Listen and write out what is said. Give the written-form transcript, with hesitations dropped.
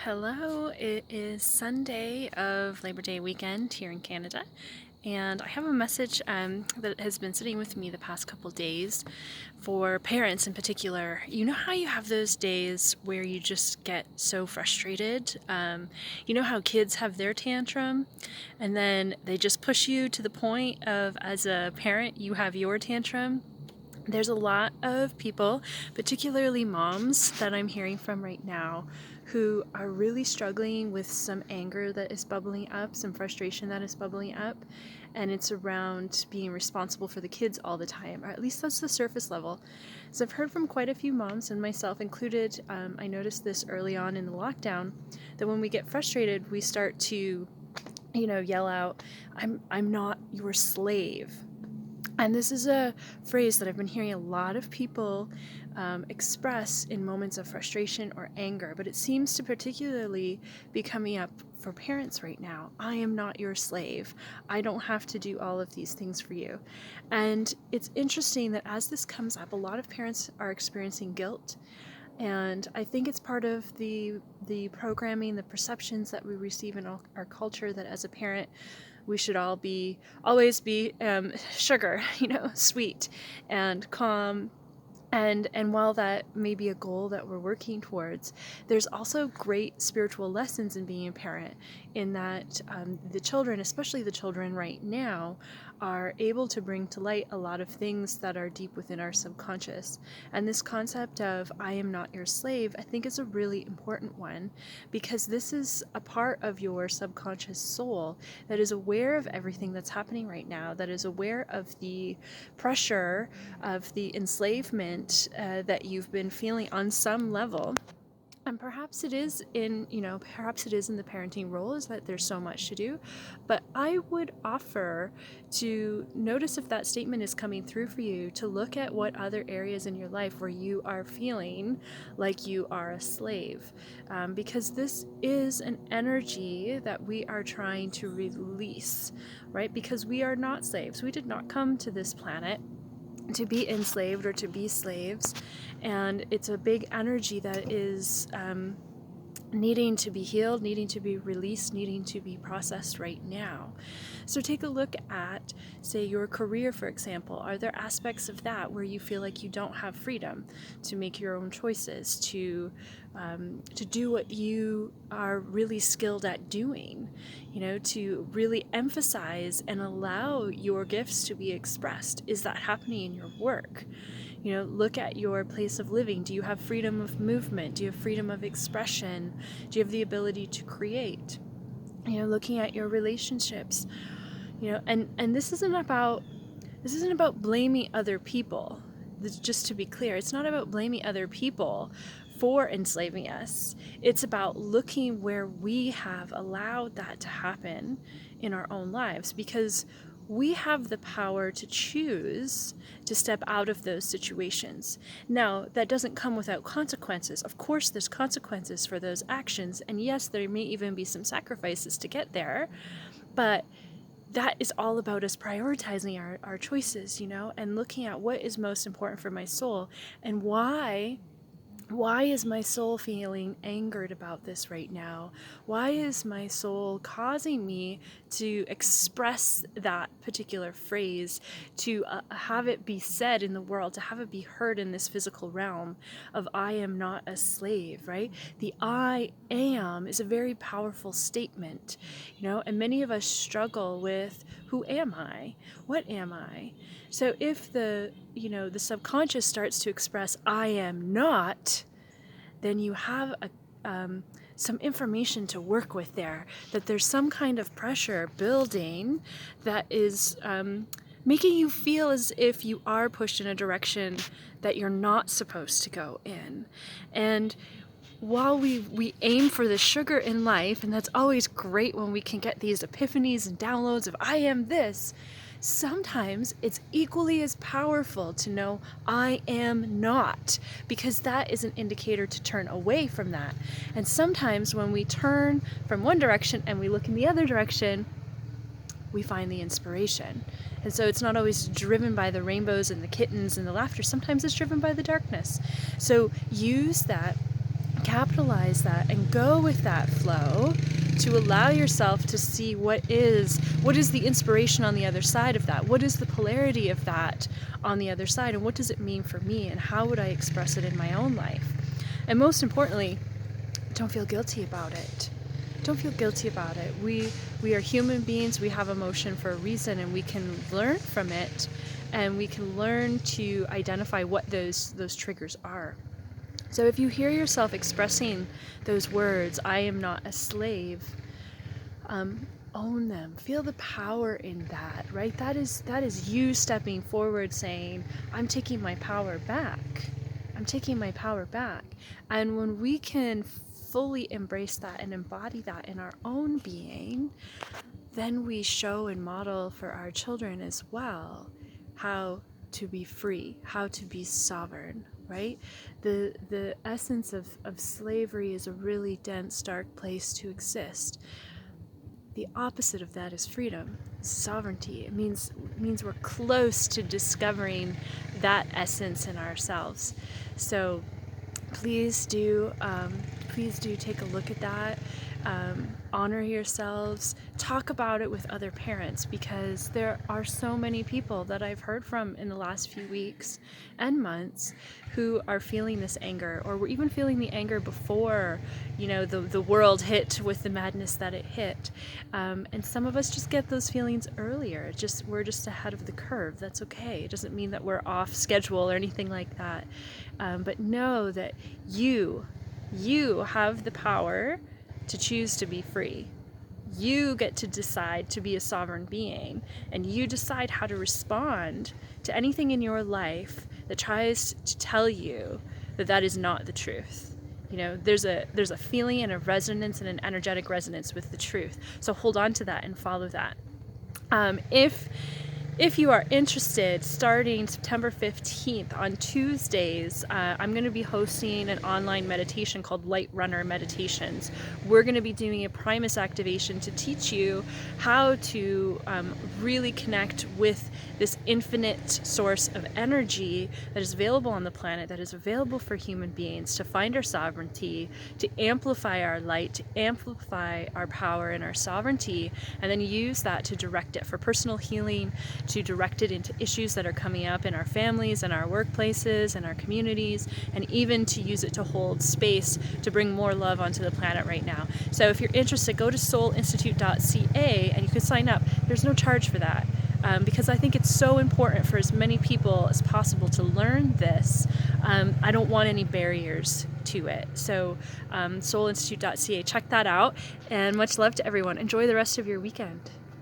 Hello, it is Sunday of Labor Day weekend here in Canada, and I have a message that has been sitting with me the past couple days for parents in particular. You know how you have those days where you just get so frustrated? You know how kids have their tantrum, and then they just push you to the point of, as a parent, you have your tantrum? There's a lot of people, particularly moms, that I'm hearing from right now who are really struggling with some anger that is bubbling up, some frustration that is bubbling up, and it's around being responsible for the kids all the time, or at least that's the surface level. So I've heard from quite a few moms, and myself included. I noticed this early on in the lockdown, that when we get frustrated, we start to, yell out, I'm not your slave. And this is a phrase that I've been hearing a lot of people express in moments of frustration or anger, but it seems to particularly be coming up for parents right now. I am not your slave. I don't have to do all of these things for you. And it's interesting that as this comes up, a lot of parents are experiencing guilt. And I think it's part of the programming, the perceptions that we receive in our culture, that as a parent, we should always be sugar, sweet and calm. And while that may be a goal that we're working towards, there's also great spiritual lessons in being a parent, in that the children, especially the children right now, are able to bring to light a lot of things that are deep within our subconscious. And this concept of I am not your slave, I think, is a really important one, because this is a part of your subconscious soul that is aware of everything that's happening right now, that is aware of the pressure, of the enslavement that you've been feeling on some level. And perhaps it is in the parenting role, is that there's so much to do. But I would offer to notice if that statement is coming through for you, to look at what other areas in your life where you are feeling like you are a slave. Because this is an energy that we are trying to release, right? Because we are not slaves. We did not come to this planet to be enslaved or to be slaves, and it's a big energy that is needing to be healed, needing to be released, needing to be processed right now. So take a look at, say, your career, for example. Are there aspects of that where you feel like you don't have freedom to make your own choices, to do what you are really skilled at doing, to really emphasize and allow your gifts to be expressed? Is that happening in your work? Look at your place of living. Do you have freedom of movement? Do you have freedom of expression? Do you have the ability to create? Looking at your relationships, and this isn't about blaming other people. Just to be clear, it's not about blaming other people for enslaving us. It's about looking where we have allowed that to happen in our own lives, because we have the power to choose to step out of those situations. Now, that doesn't come without consequences. Of course, there's consequences for those actions, and yes, there may even be some sacrifices to get there, but that is all about us prioritizing our choices, and looking at what is most important for my soul, and why is my soul feeling angered about this right now? Why is my soul causing me to express that particular phrase, to have it be said in the world, to have it be heard in this physical realm of I am not a slave, right? The I am is a very powerful statement, and many of us struggle with, who am I? What am I? So if the subconscious starts to express I am not, then you have some information to work with there, that there's some kind of pressure building that is making you feel as if you are pushed in a direction that you're not supposed to go in. And while we aim for the sugar in life, and that's always great when we can get these epiphanies and downloads of I am this, sometimes it's equally as powerful to know I am not, because that is an indicator to turn away from that. And sometimes when we turn from one direction and we look in the other direction, we find the inspiration. And so it's not always driven by the rainbows and the kittens and the laughter. Sometimes it's driven by the darkness. So use that capitalize that and go with that flow, to allow yourself to see what is the inspiration on the other side of that, what is the polarity of that on the other side, and what does it mean for me, and how would I express it in my own life. And most importantly, don't feel guilty about it. Don't feel guilty about it. We are human beings, we have emotion for a reason, and we can learn from it, and we can learn to identify what those triggers are. So if you hear yourself expressing those words, I am not a slave, own them. Feel the power in that, right? That is you stepping forward saying, I'm taking my power back. I'm taking my power back. And when we can fully embrace that and embody that in our own being, then we show and model for our children as well how to be free, how to be sovereign, right? The essence of slavery is a really dense, dark place to exist. The opposite of that is freedom, sovereignty. It means we're close to discovering that essence in ourselves. So please do take a look at that. Honor yourselves, talk about it with other parents, because there are so many people that I've heard from in the last few weeks and months who are feeling this anger, or were even feeling the anger before, the world hit with the madness that it hit. And some of us just get those feelings earlier. We're just ahead of the curve. That's okay. It doesn't mean that we're off schedule or anything like that. But know that you have the power to choose to be free. You get to decide to be a sovereign being, and you decide how to respond to anything in your life that tries to tell you that that is not the truth. There's a feeling and a resonance and an energetic resonance with the truth. So hold on to that and follow that. If you are interested, starting September 15th on Tuesdays, I'm going to be hosting an online meditation called Light Runner Meditations. We're going to be doing a Primus activation to teach you how to really connect with this infinite source of energy that is available on the planet, that is available for human beings, to find our sovereignty, to amplify our light, to amplify our power and our sovereignty, and then use that to direct it for personal healing, to direct it into issues that are coming up in our families and our workplaces and our communities, and even to use it to hold space to bring more love onto the planet right now. So if you're interested, go to soulinstitute.ca and you can sign up. There's no charge for that. Because I think it's so important for as many people as possible to learn this. I don't want any barriers to it. So soulinstitute.ca, check that out, and much love to everyone. Enjoy the rest of your weekend.